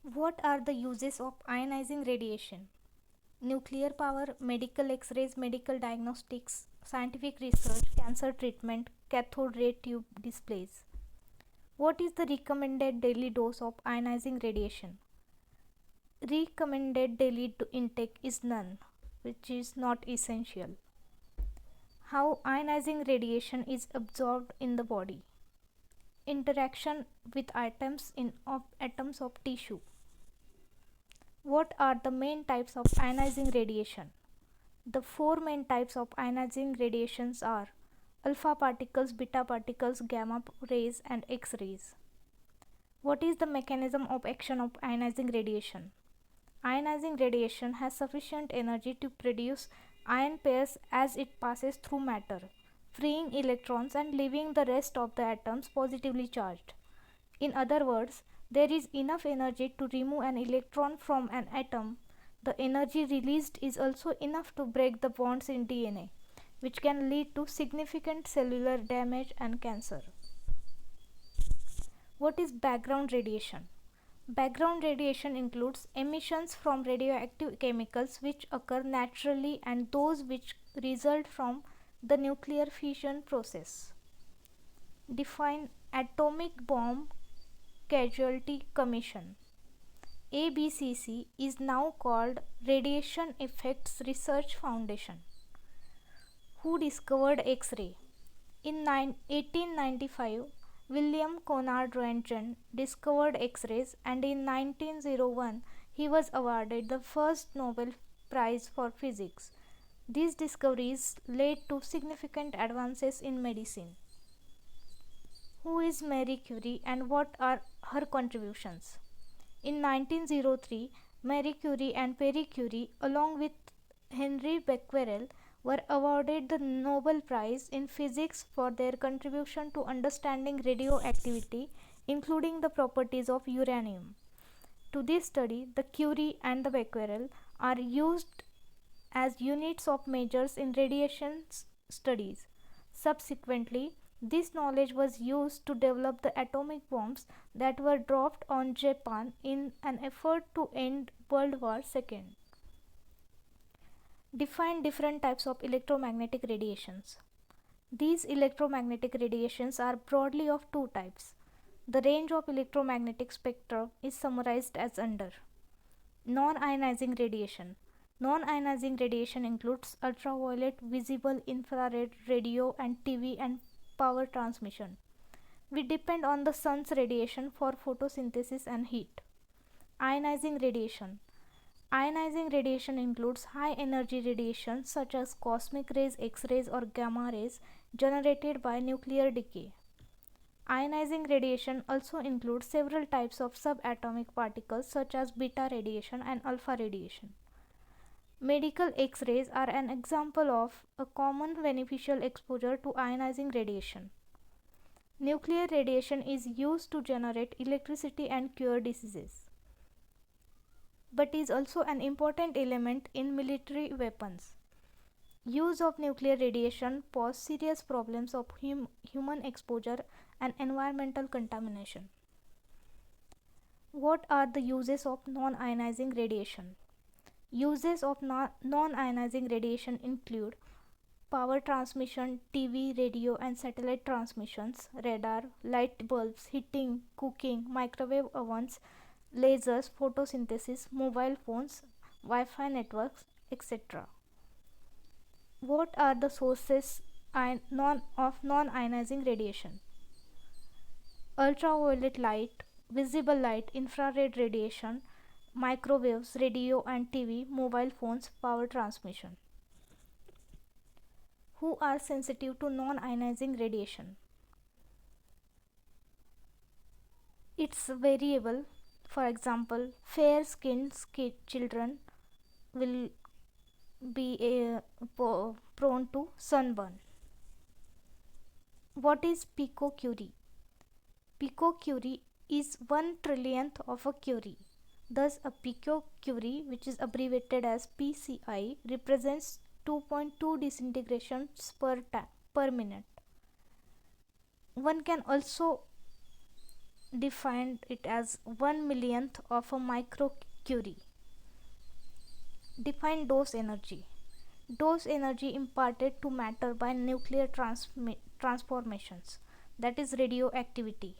What are the uses of ionizing radiation? Nuclear power, medical X rays, medical diagnostics, scientific research, cancer treatment, cathode ray tube displays. What is the recommended daily dose of ionizing radiation? Recommended daily intake is none, which is not essential. How ionizing radiation is absorbed in the body. Interaction with atoms of tissue. What are the main types of ionizing radiation? The four main types of ionizing radiations are alpha particles, beta particles, gamma rays, and X rays. What is the mechanism of action of ionizing radiation? Ionizing radiation has sufficient energy to produce ion pairs as it passes through matter, freeing electrons and leaving the rest of the atoms positively charged. In other words, there is enough energy to remove an electron from an atom. The energy released is also enough to break the bonds in DNA, which can lead to significant cellular damage and cancer. What is background radiation? Background radiation includes emissions from radioactive chemicals which occur naturally and those which result from the nuclear fission process. Define Atomic Bomb Casualty Commission. ABCC is now called Radiation Effects Research Foundation. Who discovered X-ray? In 1895, William Conrad Roentgen discovered X-rays, and in 1901 he was awarded the first Nobel Prize for Physics. These discoveries led to significant advances in medicine. Who is Marie Curie and what are her contributions? In 1903, Marie Curie and Pierre Curie, along with Henri Becquerel, were awarded the Nobel Prize in Physics for their contribution to understanding radioactivity, including the properties of uranium. To this study, the Curie and the Becquerel are used as units of measures in radiation studies. Subsequently, this knowledge was used to develop the atomic bombs that were dropped on Japan in an effort to end World War II. Define different types of electromagnetic radiations. These electromagnetic radiations are broadly of two types. The range of electromagnetic spectrum is summarized as under. Non-ionizing radiation. Non-ionizing radiation includes ultraviolet, visible, infrared, radio, and TV and power transmission. We depend on the sun's radiation for photosynthesis and heat. Ionizing radiation. Ionizing radiation includes high energy radiation such as cosmic rays, X-rays, or gamma rays generated by nuclear decay. Ionizing radiation also includes several types of subatomic particles such as beta radiation and alpha radiation. Medical X-rays are an example of a common beneficial exposure to ionizing radiation. Nuclear radiation is used to generate electricity and cure diseases, but is also an important element in military weapons. Use of nuclear radiation poses serious problems of human exposure and environmental contamination. What are the uses of non-ionizing radiation? Uses of non-ionizing radiation include power transmission, TV, radio, and satellite transmissions, radar, light bulbs, heating, cooking, microwave ovens, lasers, photosynthesis, mobile phones, Wi-Fi networks, etc. What are the sources of non-ionizing radiation? Ultraviolet light, visible light, infrared radiation, microwaves, radio and TV, mobile phones, power transmission. Who are sensitive to non-ionizing radiation? It's variable. For example, fair-skinned children will be prone to sunburn. What is picocurie? Picocurie is 1/1,000,000th of a curie. Thus, a picocurie, which is abbreviated as PCI, represents 2.2 disintegrations per minute. One can also defined it as 1 millionth of a microcurie. Define dose energy. Dose energy imparted to matter by nuclear transformations, that is radioactivity.